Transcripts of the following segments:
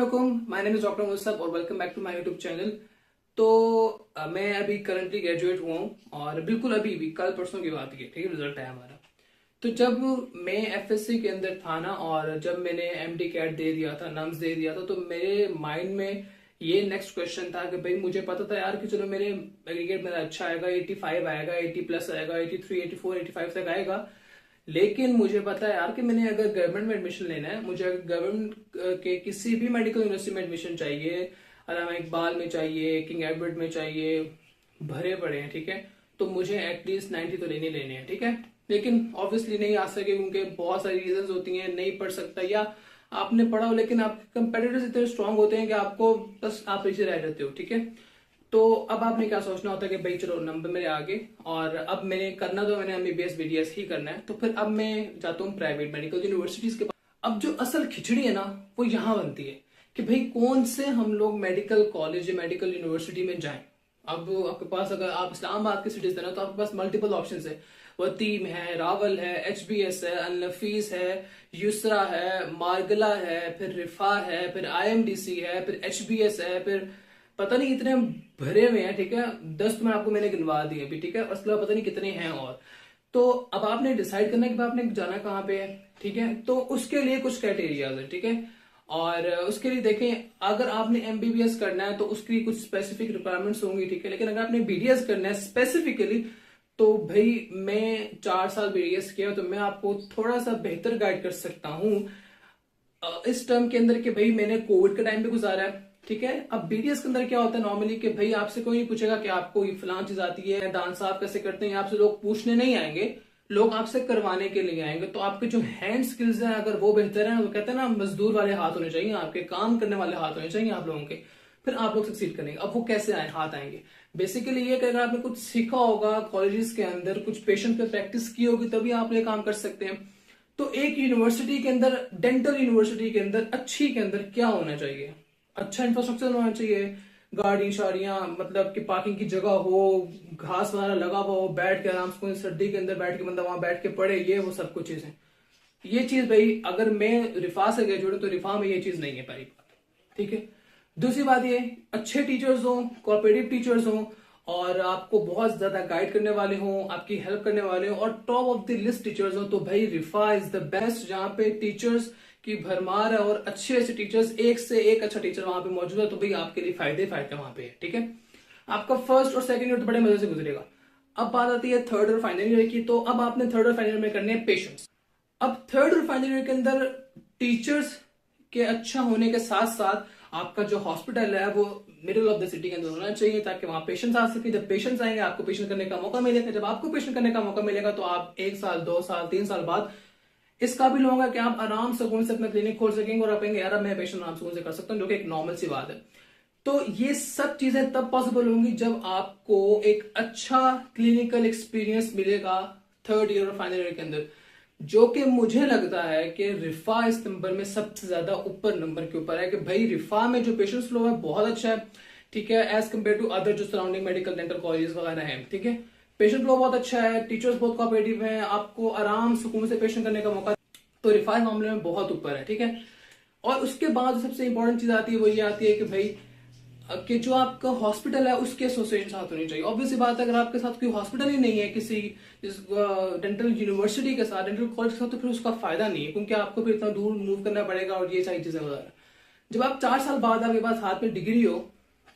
अस्सलामुअलैकुम, my name is doctor Mustafa और welcome back to my YouTube channel. तो मैं अभी करंटली ग्रेजुएट हुआ हूँ और बिल्कुल अभी भी कल परसों की बात है, ठीक है, रिजल्ट है हमारा। तो जब मैं एफएससी के अंदर था ना और जब मैंने एमडी कैट दे दिया था, नम्स दे दिया था, तो मेरे माइंड में ये नेक्स्ट क्वेश्चन था कि भाई मुझे पता था यार कि चलो मेरे एग्रीगेट मेरा अच्छा आएगा, 85 आएगा, 80 प्लस आएगा, 83, 84, 85 तक आएगा। लेकिन मुझे पता है यार कि मैंने अगर गवर्नमेंट में एडमिशन लेना है, मुझे अगर गवर्नमेंट के किसी भी मेडिकल यूनिवर्सिटी में एडमिशन चाहिए, अलामा इकबाल में चाहिए, किंग एडवर्ड में चाहिए, भरे पड़े हैं, ठीक है, तो मुझे एटलीस्ट 90 तो लेने लेने हैं, ठीक है। लेकिन ऑब्वियसली नहीं आ सके क्योंकि बहुत सारी रीजंस होती हैं, नहीं पढ़ सकता, या आपने पढ़ा हो लेकिन आपके कंपेटिटर्स इतने स्ट्रांग होते हैं कि आपको बस आप पीछे रह जाते हो, ठीक है। तो अब आपने क्या सोचना होता है कि भाई चलो नंबर मेरे आगे, और अब मैंने करना तो मैंने एमबीबीएस बीडीएस ही करना है, तो फिर अब मैं जाता हूँ प्राइवेट मेडिकल यूनिवर्सिटीज के पास। अब जो असल खिचड़ी है ना वो यहाँ बनती है कि भाई कौन से हम लोग मेडिकल कॉलेज या मेडिकल यूनिवर्सिटी में जाएं। अब आपके पास, अगर आप इस्लामाबाद के सिटीजन है तो आपके पास मल्टीपल ऑप्शन है। वतीम है, रावल है, एचबीएस है, अल नफीस है, यूसरा है, मारगला है, फिर रिफा है, फिर आईएमडीसी है, फिर एचबीएस है, फिर पता नहीं कितने भरे हुए हैं, ठीक है। 10 तो मैंने गिनवा दिए अभी, ठीक है, और उसके अलावा पता नहीं कितने हैं और। तो अब आपने डिसाइड करना है कि आपने जाना कहाँ पे है, ठीक है। तो उसके लिए कुछ क्राइटेरियाज है, ठीक है। और उसके लिए देखें, अगर आपने एमबीबीएस करना है तो उसकी कुछ स्पेसिफिक रिक्वायरमेंट्स होंगी, ठीक है। लेकिन अगर आपने बीडीएस करना है स्पेसिफिकली, तो भाई मैं 4 साल बीडीएस किया तो मैं आपको थोड़ा सा बेहतर गाइड कर सकता हूँ इस टर्म के अंदर कि भाई मैंने कोविड का टाइम भी गुजारा है, ठीक है। अब बीडीएस के अंदर क्या होता है नॉर्मली कि भाई आपसे कोई नहीं पूछेगा कि आपको ये फलां चीज आती है, दांत साफ कैसे करते हैं, आपसे लोग पूछने नहीं आएंगे, लोग आपसे करवाने के लिए आएंगे। तो आपके जो हैंड स्किल्स हैं अगर वो बेहतर है, वो कहते हैं ना मजदूर वाले हाथ होने चाहिए आपके, काम करने वाले हाथ होने चाहिए आप लोगों के, फिर आप लोग सक्सीड करेंगे। अब वो कैसे हाथ आएंगे, बेसिकली ये कि अगर आपने कुछ सीखा होगा कॉलेजेस के अंदर, कुछ पेशेंट पे प्रैक्टिस की होगी, तभी आप ये काम कर सकते हैं। तो एक यूनिवर्सिटी के अंदर, डेंटल यूनिवर्सिटी के अंदर, अच्छी के अंदर क्या होना चाहिए, अच्छा इंफ्रास्ट्रक्चर होना चाहिए, गाड़ी शाड़ियां, मतलब कि पार्किंग की जगह हो, घास वगैरह लगा हुआ हो, बैठ के आराम से सर्दी के अंदर बैठ के बंदा वहां बैठ के पढ़े, ये वो सब कुछ चीजें। ये चीज भाई अगर मैं रिफा से ग्रेजुएट हूं तो रिफा में ये चीज नहीं है, पहली बात, ठीक है। दूसरी बात ये, अच्छे टीचर्स हो, कोऑपरेटिव टीचर्स हो, और आपको बहुत ज्यादा गाइड करने वाले हो, आपकी हेल्प करने वाले हो, और top of the list teachers हो, तो भाई रिफा इज द बेस्ट, जहां पे टीचर्स की भरमार है और अच्छे अच्छे टीचर्स, एक से एक अच्छा टीचर वहां पे मौजूद है। तो भाई आपके लिए फायदे फायदे वहां पे है, ठीक है। आपका फर्स्ट और सेकंड ईयर तो बड़े मजे से गुजरेगा। अब बात आती है थर्ड और फाइनल ईयर की। तो अब आपने थर्ड और फाइनल ईयर में करने हैं पेशेंट्स। अब थर्ड और फाइनल ईयर के अंदर टीचर्स के अच्छा होने के साथ साथ आपका जो हॉस्पिटल है वो मिडिल ऑफ द सिटी के अंदर होना चाहिए, ताकि वहां पेशेंट्स आ सके। जब पेशेंट्स आएंगे आपको पेशेंट करने का मौका मिलेगा, जब आपको पेशेंट करने का मौका मिलेगा तो आप 1 साल, 2 साल, 3 साल बाद इस काबिल होगा कि आप आराम से कौन से अपना क्लिनिक खोल सकेंगे और आप कहेंगे यार मैं पेशेंट आराम से कौन से कर सकता हूँ, जो कि एक नॉर्मल सी बात है। तो ये सब चीजें तब पॉसिबल होंगी जब आपको एक अच्छा क्लिनिकल एक्सपीरियंस मिलेगा थर्ड ईयर और फाइनल ईयर के अंदर, जो कि मुझे लगता है कि रिफा इस नंबर में सबसे ज्यादा ऊपर नंबर के ऊपर है कि भाई रिफा में जो पेशेंट फ्लो है बहुत अच्छा है, ठीक है, एज कम्पेयर टू अदर जो सराउंडिंग मेडिकल डेंटल कॉलेज वगैरह हैं, ठीक है। पेशेंट फ्लो बहुत अच्छा है, टीचर्स बहुत कोऑपरेटिव हैं, आपको आराम सुकून से पेशेंट करने का मौका, तो रिफा मामले में बहुत ऊपर है, ठीक है। और उसके बाद सबसे इंपॉर्टेंट चीज आती है वो ये आती है कि भाई कि जो आपका हॉस्पिटल है उसके एसोसिएशन साथ होनी चाहिए। ऑब्वियसली बात है, अगर आपके साथ कोई हॉस्पिटल ही नहीं है किसी डेंटल यूनिवर्सिटी के साथ, डेंटल कॉलेज के साथ, तो फिर उसका फायदा नहीं है, क्योंकि आपको फिर इतना दूर मूव करना पड़ेगा और ये सारी चीजें वगैरह। जब आप 4 साल बाद आपके पास हाथ में डिग्री हो,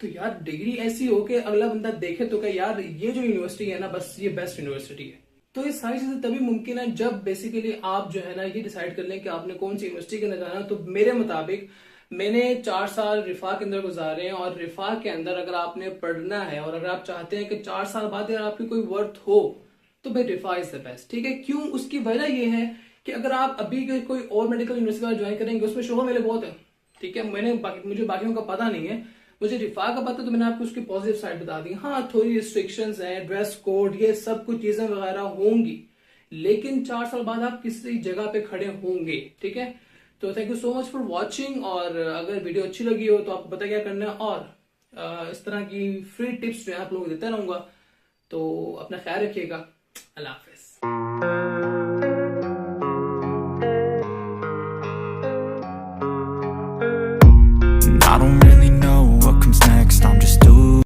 तो यार डिग्री ऐसी हो कि अगला बंदा देखे तो क्या यार ये जो यूनिवर्सिटी है ना बस ये बेस्ट यूनिवर्सिटी है। तो ये सारी चीजें तभी मुमकिन है जब बेसिकली आप जो है ना ये डिसाइड कर लें कि आपने कौन सी यूनिवर्सिटी के अंदर जाना है। तो मेरे मुताबिक मैंने 4 साल रिफा के अंदर गुजारे हैं, और रिफा के अंदर अगर आपने पढ़ना है और अगर आप चाहते हैं कि 4 साल बाद अगर आपकी कोई वर्थ हो, तो भाई रिफा इज द बेस्ट, ठीक है। क्यों? उसकी वजह ये है कि अगर आप अभी कोई और मेडिकल यूनिवर्सिटी ज्वाइन करेंगे उसमें शोभा मेरे बहुत है, ठीक है। मुझे बाकियों का पता नहीं है, मुझे रिफा का पता, तो मैंने आपको उसकी पॉजिटिव साइड बता दी। हाँ थोड़ी रिस्ट्रिक्शंस हैं, ड्रेस कोड, ये सब कुछ चीजें वगैरह होंगी, लेकिन 4 साल बाद आप किसी जगह पे खड़े होंगे, ठीक है। तो thank you so much for watching, और अगर वीडियो अच्छी लगी हो तो आपको पता क्या करना है, और इस तरह की फ्री टिप्स जो है आप लोगों को देता रहूंगा। तो अपना ख्याल रखिएगा। अल्लाह हाफिज।